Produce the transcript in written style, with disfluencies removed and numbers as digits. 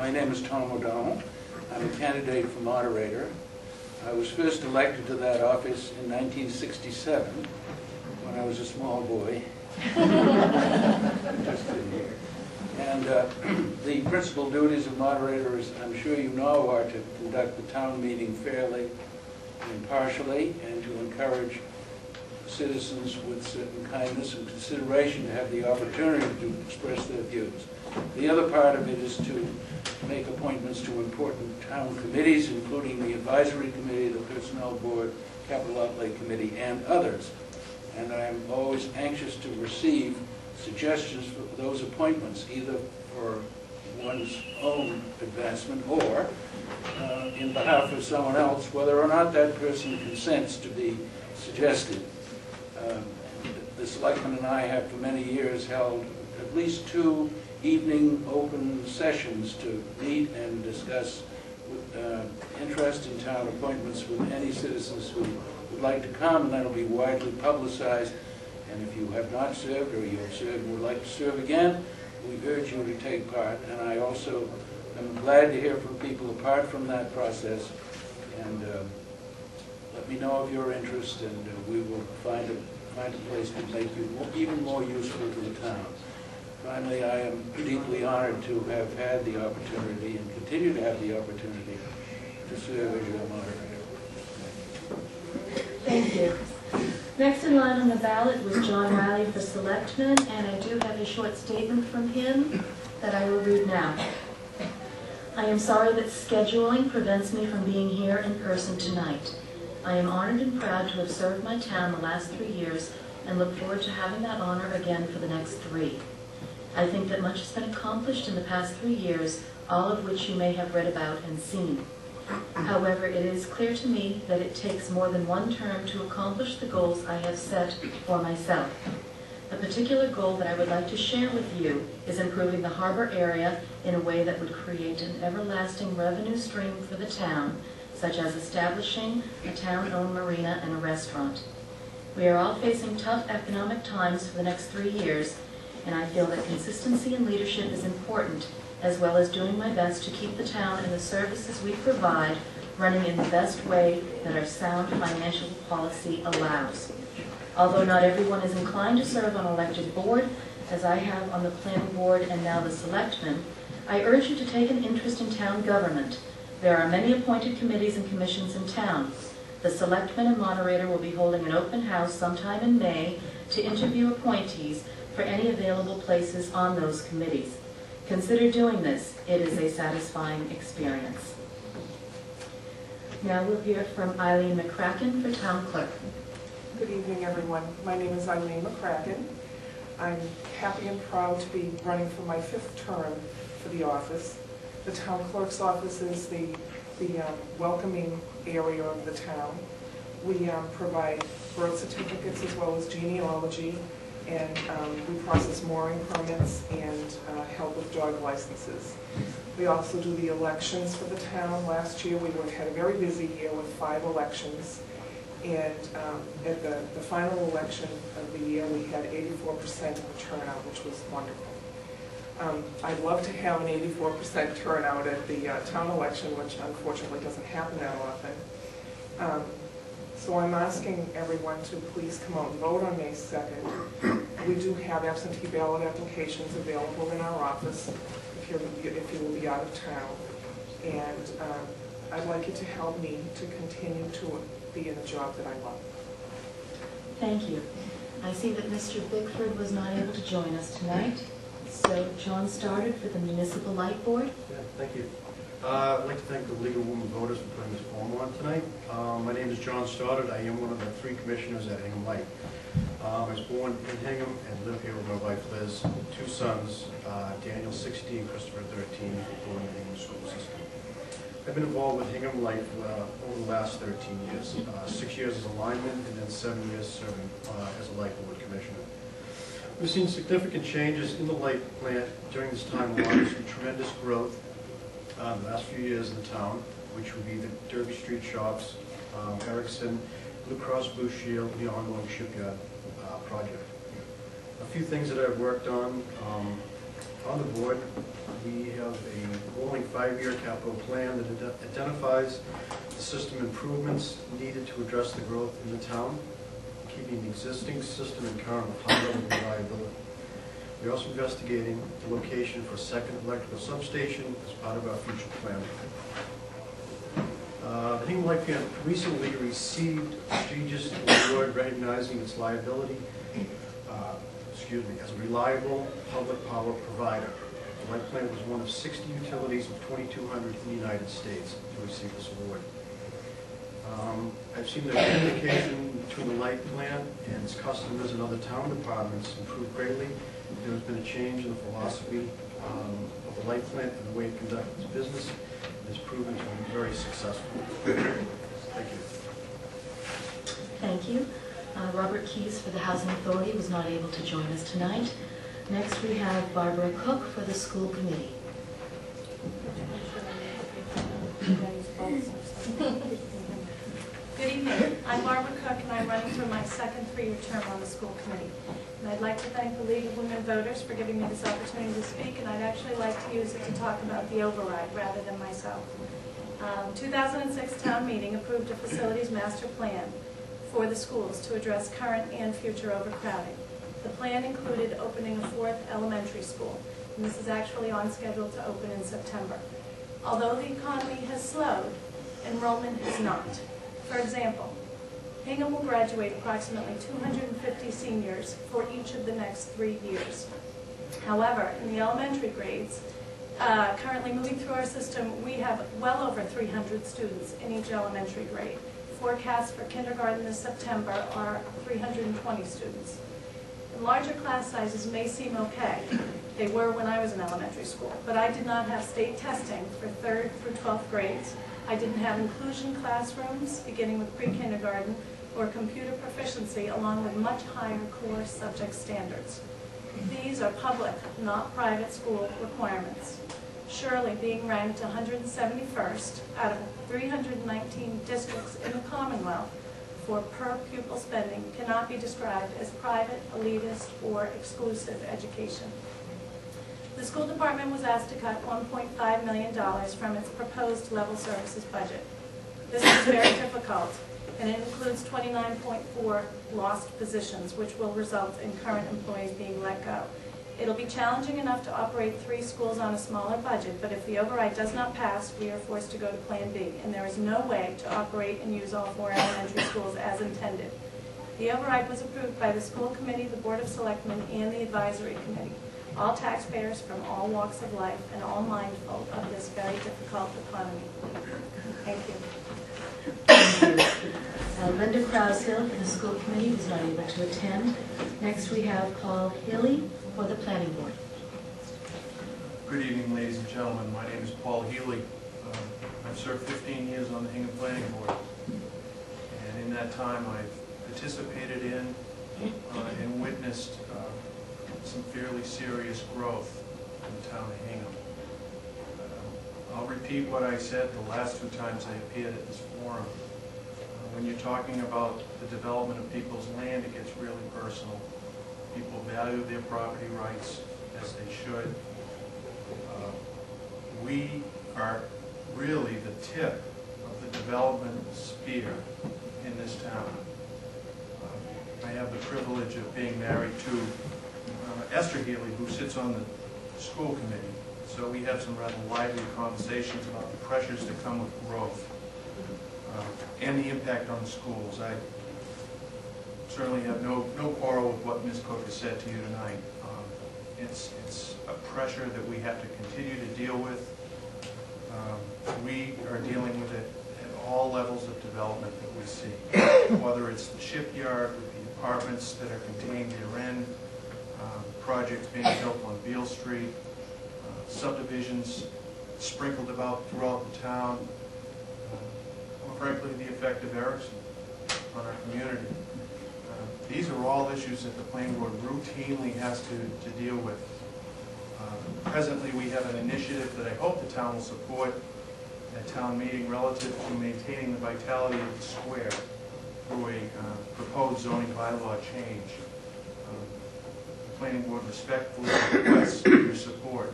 My name is Tom O'Donnell. I'm a candidate for moderator. I was first elected to that office in 1967 when I was a small boy. Just in here. And the principal duties of moderator, as I'm sure you know, are to conduct the town meeting fairly and impartially, and to encourage citizens with certain kindness and consideration to have the opportunity to express their views. The other part of it is to make appointments to important town committees, including the advisory committee, the personnel board, capital outlay committee, and others. And I'm always anxious to receive suggestions for those appointments, either for one's own advancement or in behalf of someone else, whether or not that person consents to be suggested. The selectmen and I have for many years held at least 2 evening open sessions to meet and discuss interest in town appointments with any citizens who would like to come, and that'll be widely publicized. And if you have not served, or you have served and would like to serve again, we urge you to take part. And I also am glad to hear from people apart from that process. And let me know of your interest, and we will find a place to make you even more useful to the town. Finally, I am deeply honored to have had the opportunity and continue to have the opportunity to serve as your moderator. Thank you. Next in line on the ballot was John Riley for Selectman, and I do have a short statement from him that I will read now. I am sorry that scheduling prevents me from being here in person tonight. I am honored and proud to have served my town the last 3 years and look forward to having that honor again for the next 3. I think that much has been accomplished in the past 3 years, all of which you may have read about and seen. However, it is clear to me that it takes more than one term to accomplish the goals I have set for myself. A particular goal that I would like to share with you is improving the harbor area in a way that would create an everlasting revenue stream for the town, such as establishing a town-owned marina and a restaurant. We are all facing tough economic times for the next 3 years, and I feel that consistency in leadership is important, as well as doing my best to keep the town and the services we provide running in the best way that our sound financial policy allows. Although not everyone is inclined to serve on an elected board, as I have on the planning board and now the selectmen, I urge you to take an interest in town government. There are many appointed committees and commissions in town. The selectman and moderator will be holding an open house sometime in May to interview appointees for any available places on those committees. Consider doing this. It is a satisfying experience. Now we'll hear from Eileen McCracken for Town Clerk. Good evening, everyone. My name is Eileen McCracken. I'm happy and proud to be running for my 5th term for the office. The Town Clerk's office is the welcoming area of the town. We provide birth certificates as well as genealogy, and we process mooring permits and help with dog licenses. We also do the elections for the town. Last year we had a very busy year with 5 elections, and at the final election of the year we had 84% of the turnout, which was wonderful. I'd love to have an 84% turnout at the town election, which unfortunately doesn't happen that often. So I'm asking everyone to please come out and vote on May 2nd. We do have absentee ballot applications available in our office if you will be out of town. And I'd like you to help me to continue to be in a job that I love. Thank you. I see that Mr. Bickford was not able to join us tonight. So John Stoddard for the Municipal Light Board. Yeah, thank you. I'd like to thank the League of Women Voters for putting this forum on tonight. My name is John Stoddard. I am one of the 3 commissioners at Hingham Light. I was born in Hingham and live here with my wife Liz, 2 sons, Daniel 16, Christopher 13, born in the Hingham school system. I've been involved with Hingham Light for over the last 13 years, 6 years as a lineman and then 7 years serving as a light board commissioner. We've seen significant changes in the light plant during this time along, some tremendous growth the last few years in the town, which would be the Derby Street shops, Erickson, Blue Cross Blue Shield, and the ongoing shipyard project. A few things that I've worked on the board, we have a rolling 5-year capital plan that identifies the system improvements needed to address the growth in the town, keeping the existing system in current with high level of reliability. We're also investigating the location for a second electrical substation as part of our future plan. The Hingham Light Plant recently received a prestigious award recognizing its liability, as a reliable public power provider. The Light Plant was one of 60 utilities of 2,200 in the United States to receive this award. I've seen the communication between the Light Plant and its customers and other town departments improve greatly. There has been a change in the philosophy of the Light Plant and the way it conducts its business. It has proven to be very successful. Thank you. Thank you. Robert Keyes for the Housing Authority was not able to join us tonight. Next we have Barbara Cook for the School Committee. Good evening. I'm Barbara Cook, and I'm running for my second 3-year term on the school committee. And I'd like to thank the League of Women Voters for giving me this opportunity to speak, and I'd actually like to use it to talk about the override rather than myself. 2006 town meeting approved a facilities master plan for the schools to address current and future overcrowding. The plan included opening a 4th elementary school, and this is actually on schedule to open in September. Although the economy has slowed, enrollment has not. For example, Hingham will graduate approximately 250 seniors for each of the next 3 years. However, in the elementary grades, currently moving through our system, we have well over 300 students in each elementary grade. Forecasts for kindergarten this September are 320 students. And larger class sizes may seem okay. They were when I was in elementary school, but I did not have state testing for 3rd through 12th grades. I didn't have inclusion classrooms, beginning with pre-kindergarten, or computer proficiency, along with much higher core subject standards. These are public, not private school requirements. Surely being ranked 171st out of 319 districts in the Commonwealth for per pupil spending cannot be described as private, elitist, or exclusive education. The school department was asked to cut $1.5 million from its proposed level services budget. This is very difficult, and it includes 29.4 lost positions, which will result in current employees being let go. It'll be challenging enough to operate 3 schools on a smaller budget, but if the override does not pass, we are forced to go to Plan B, and there is no way to operate and use all 4 elementary schools as intended. The override was approved by the school committee, the Board of Selectmen, and the advisory committee. All taxpayers from all walks of life and all mindful of this very difficult economy. Thank you. Linda Krause-Hill for the School Committee was not able to attend. Next we have Paul Healy for the Planning Board. Good evening, ladies and gentlemen. My name is Paul Healy. I've served 15 years on the Hingham Planning Board. And in that time, I've participated in and witnessed some fairly serious growth in the town of Hingham. I'll repeat what I said the last 2 times I appeared at this forum. When you're talking about the development of people's land, it gets really personal. People value their property rights as they should. We are really the tip of the development sphere in this town. I have the privilege of being married to Esther Healy, who sits on the school committee. So we have some rather lively conversations about the pressures that come with growth and the impact on the schools. I certainly have no quarrel with what Ms. Cook has said to you tonight. It's a pressure that we have to continue to deal with. We are dealing with it at all levels of development that we see, whether it's the shipyard with the apartments that are contained therein, projects being built on Beale Street, subdivisions sprinkled about throughout the town, or frankly the effect of Erickson on our community. These are all issues that the planning board routinely has to deal with. Presently we have an initiative that I hope the town will support at town meeting relative to maintaining the vitality of the square through a proposed zoning bylaw change. The planning board respectfully requests your support.